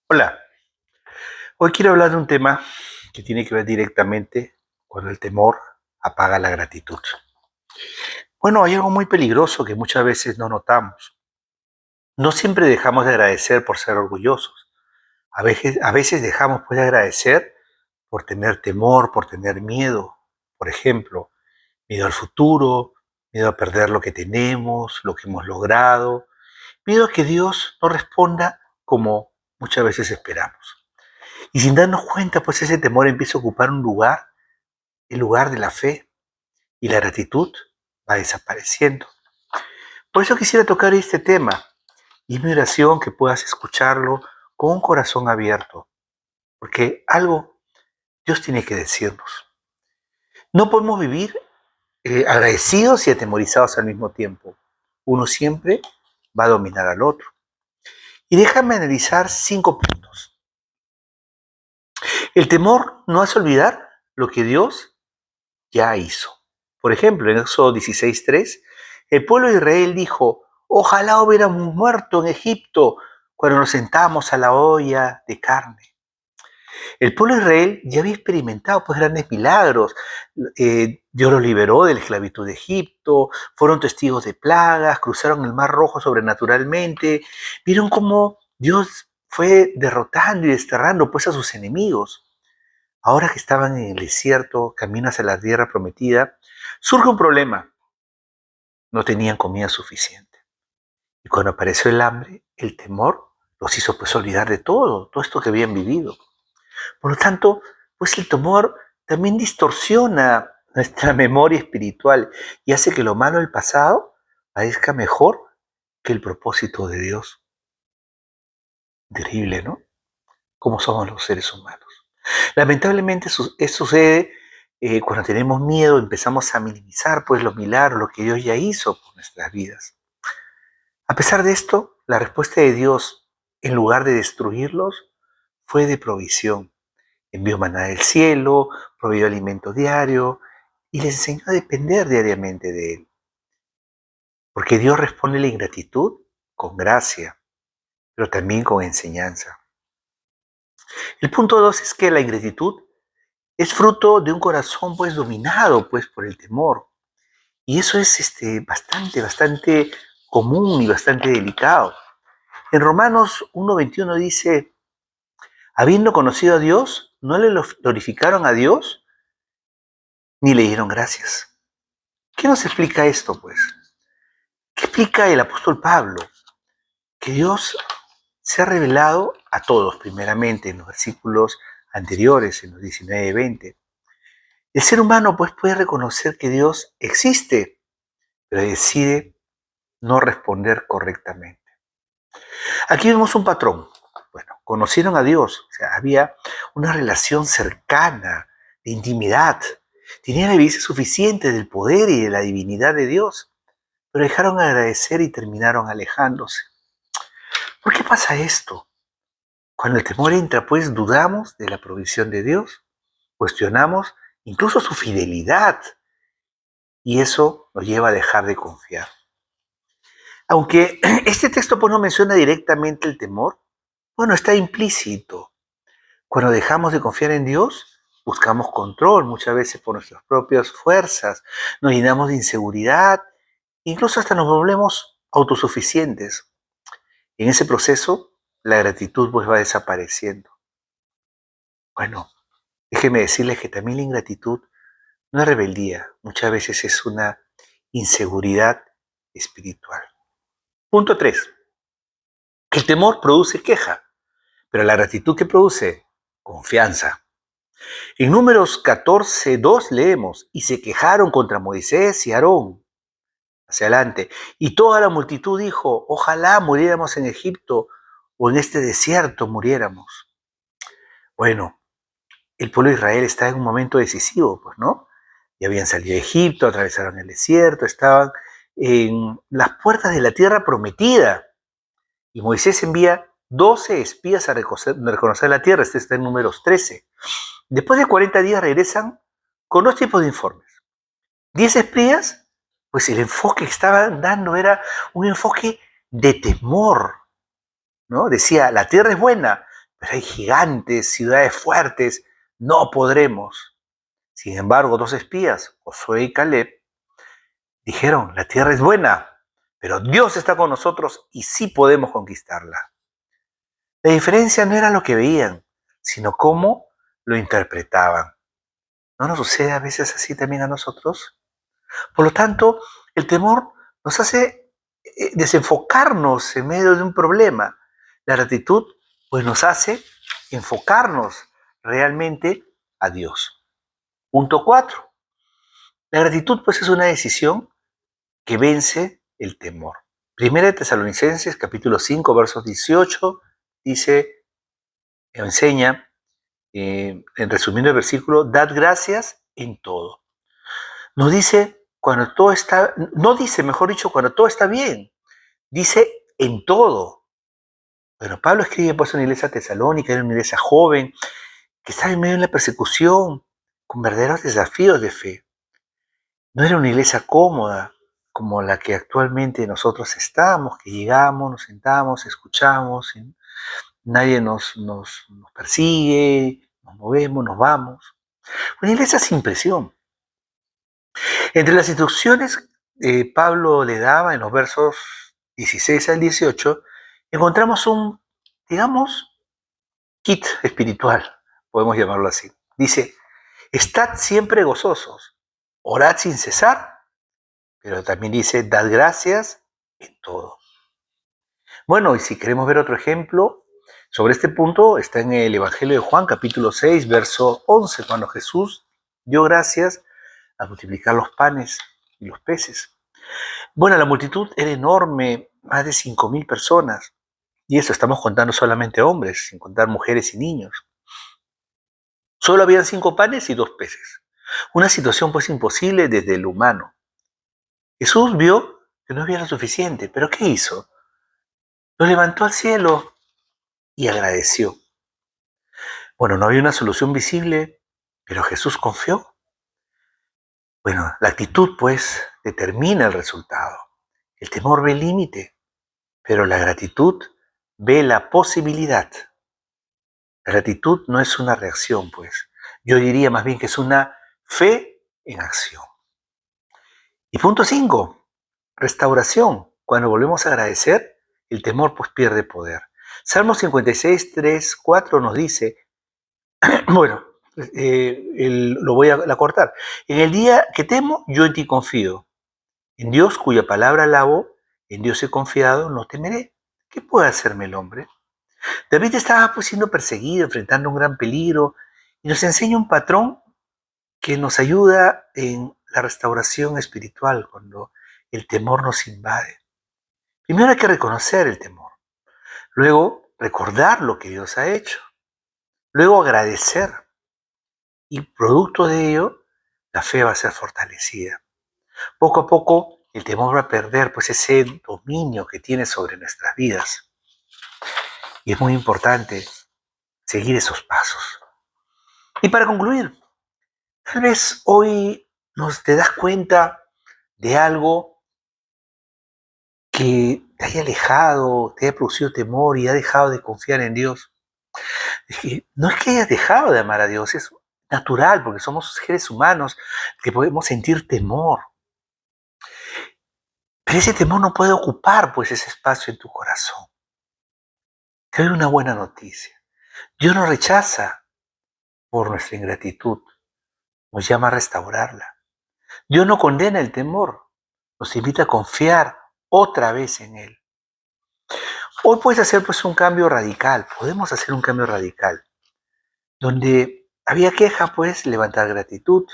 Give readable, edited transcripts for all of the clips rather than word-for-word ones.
Hola, hoy quiero hablar de un tema que tiene que ver directamente cuando el temor apaga la gratitud. Bueno, hay algo muy peligroso que muchas veces no notamos. No siempre dejamos de agradecer por ser orgullosos. A veces dejamos pues de agradecer por tener temor, por tener miedo. Por ejemplo, miedo al futuro, miedo a perder lo que tenemos, lo que hemos logrado, miedo a que Dios no responda como muchas veces esperamos. Y sin darnos cuenta, pues ese temor empieza a ocupar un lugar, el lugar de la fe, y la gratitud va desapareciendo. Por eso quisiera tocar este tema, y es mi oración que puedas escucharlo con un corazón abierto, porque algo Dios tiene que decirnos. No podemos vivir agradecidos y atemorizados al mismo tiempo. Uno siempre va a dominar al otro. Y déjame analizar 5 puntos. El temor no hace olvidar lo que Dios ya hizo. Por ejemplo, en Éxodo 16:3, el pueblo de Israel dijo: ojalá hubiéramos muerto en Egipto cuando nos sentamos a la olla de carne. El pueblo de Israel ya había experimentado pues grandes milagros. Dios los liberó de la esclavitud de Egipto, fueron testigos de plagas, cruzaron el Mar Rojo sobrenaturalmente, vieron cómo Dios fue derrotando y desterrando pues a sus enemigos. Ahora que estaban en el desierto, camino hacia la tierra prometida, surge un problema. No tenían comida suficiente. Y cuando apareció el hambre, el temor los hizo pues olvidar de todo esto que habían vivido. Por lo tanto, pues el temor también distorsiona nuestra memoria espiritual y hace que lo malo del pasado parezca mejor que el propósito de Dios. Terrible, ¿no? Como somos los seres humanos. Lamentablemente eso sucede cuando tenemos miedo, empezamos a minimizar pues los milagros, lo que Dios ya hizo por nuestras vidas. A pesar de esto, la respuesta de Dios, en lugar de destruirlos, fue de provisión. Envió maná del cielo, proveyó alimento diario y les enseñó a depender diariamente de Él. Porque Dios responde a la ingratitud con gracia, pero también con enseñanza. El punto 2 es que la ingratitud es fruto de un corazón pues dominado pues por el temor. Y eso es bastante común y bastante delicado. En Romanos 1:21 dice: habiendo conocido a Dios, no le glorificaron a Dios ni le dieron gracias. ¿Qué nos explica esto, pues? ¿Qué explica el apóstol Pablo? Que Dios se ha revelado a todos, primeramente, en los versículos anteriores, en los 19 y 20. El ser humano, pues, puede reconocer que Dios existe, pero decide no responder correctamente. Aquí vemos un patrón. Bueno, conocieron a Dios, o sea, había una relación cercana, de intimidad. Tenían evidencia suficiente del poder y de la divinidad de Dios, pero dejaron de agradecer y terminaron alejándose. ¿Por qué pasa esto? Cuando el temor entra, pues dudamos de la provisión de Dios, cuestionamos incluso su fidelidad y eso nos lleva a dejar de confiar. Aunque este texto pues no menciona directamente el temor, bueno, está implícito. Cuando dejamos de confiar en Dios, buscamos control, muchas veces por nuestras propias fuerzas, nos llenamos de inseguridad, incluso hasta nos volvemos autosuficientes. En ese proceso, la gratitud pues va desapareciendo. Bueno, déjeme decirles que también la ingratitud no es rebeldía, muchas veces es una inseguridad espiritual. Punto 3. El temor produce queja, pero la gratitud que produce confianza. En Números 14:2 leemos: y se quejaron contra Moisés y Aarón. Hacia adelante. Y toda la multitud dijo: ojalá muriéramos en Egipto o en este desierto muriéramos. Bueno, el pueblo de Israel está en un momento decisivo, pues, ¿no? Ya habían salido de Egipto, atravesaron el desierto, estaban en las puertas de la tierra prometida. Y Moisés envía 12 espías a reconocer la tierra. Este está en Números 13. Después de 40 días regresan con dos tipos de informes. 10 espías, pues el enfoque que estaban dando era un enfoque de temor, ¿no? Decía: la tierra es buena, pero hay gigantes, ciudades fuertes, no podremos. Sin embargo, dos espías, Josué y Caleb, dijeron, la tierra es buena, pero Dios está con nosotros y sí podemos conquistarla. La diferencia no era lo que veían, sino cómo lo interpretaban. ¿No nos sucede a veces así también a nosotros? Por lo tanto, el temor nos hace desenfocarnos en medio de un problema. La gratitud, pues, nos hace enfocarnos realmente a Dios. Punto 4. La gratitud, pues, es una decisión que vence el temor. Primera de Tesalonicenses, capítulo 5, versos 18, dice, enseña, en resumiendo el versículo, dad gracias en todo. Nos dice cuando todo está, no dice, mejor dicho, cuando todo está bien, dice en todo. Bueno, Pablo escribe pues una iglesia tesalónica, era una iglesia joven, que estaba en medio de la persecución, con verdaderos desafíos de fe. No era una iglesia cómoda, como la que actualmente nosotros estamos, que llegamos, nos sentamos, escuchamos, nadie nos persigue, nos movemos, nos vamos. Una iglesia sin presión. Entre las instrucciones que Pablo le daba en los versos 16 al 18, encontramos un, digamos, kit espiritual, podemos llamarlo así. Dice, estad siempre gozosos, orad sin cesar, pero también dice, dad gracias en todo. Bueno, y si queremos ver otro ejemplo sobre este punto, está en el Evangelio de Juan, capítulo 6, verso 11, cuando Jesús dio gracias al multiplicar los panes y los peces. Bueno, la multitud era enorme, más de 5.000 personas. Y eso estamos contando solamente hombres, sin contar mujeres y niños. Solo habían 5 panes y 2 peces. Una situación pues imposible desde el humano. Jesús vio que no había lo suficiente, pero ¿qué hizo? Lo levantó al cielo y agradeció. Bueno, no había una solución visible, pero Jesús confió. Bueno, la actitud pues determina el resultado. El temor ve el límite, pero la gratitud ve la posibilidad. La gratitud no es una reacción, pues. Yo diría más bien que es una fe en acción. Y punto 5, restauración. Cuando volvemos a agradecer, el temor pues pierde poder. Salmo 56, 3, 4 nos dice, bueno, lo voy a cortar. En el día que temo, yo en ti confío. En Dios, cuya palabra alabo, en Dios he confiado, no temeré. ¿Qué puede hacerme el hombre? David estaba pues siendo perseguido, enfrentando un gran peligro, y nos enseña un patrón que nos ayuda en la restauración espiritual cuando el temor nos invade. Primero hay que reconocer el temor, luego recordar lo que Dios ha hecho, luego agradecer, y producto de ello, la fe va a ser fortalecida. Poco a poco el temor va a perder pues ese dominio que tiene sobre nuestras vidas. Y es muy importante seguir esos pasos. Y para concluir, tal vez hoy te das cuenta de algo que te haya alejado, te haya producido temor y ha dejado de confiar en Dios. No es que hayas dejado de amar a Dios, es natural porque somos seres humanos que podemos sentir temor. Pero ese temor no puede ocupar pues ese espacio en tu corazón. Te doy una buena noticia. Dios nos rechaza por nuestra ingratitud, nos llama a restaurarla. Dios no condena el temor, nos invita a confiar otra vez en Él. Hoy puedes hacer pues un cambio radical, podemos hacer un cambio radical. Donde había queja, pues levantar gratitud.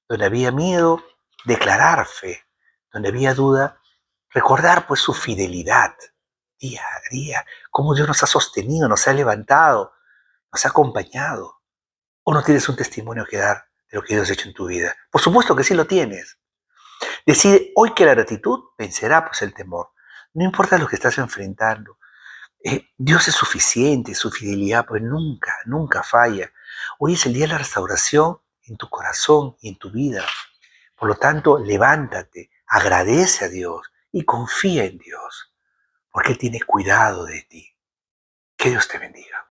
Donde había miedo, declarar fe. Donde había duda, recordar pues su fidelidad día a día, cómo Dios nos ha sostenido, nos ha levantado, nos ha acompañado. ¿O no tienes un testimonio que dar de lo que Dios ha hecho en tu vida? Por supuesto que sí lo tienes. Decide hoy que la gratitud vencerá pues el temor. No importa lo que estás enfrentando. Dios es suficiente, su fidelidad pues nunca, nunca falla. Hoy es el día de la restauración en tu corazón y en tu vida. Por lo tanto, levántate, agradece a Dios y confía en Dios, porque Él tiene cuidado de ti. Que Dios te bendiga.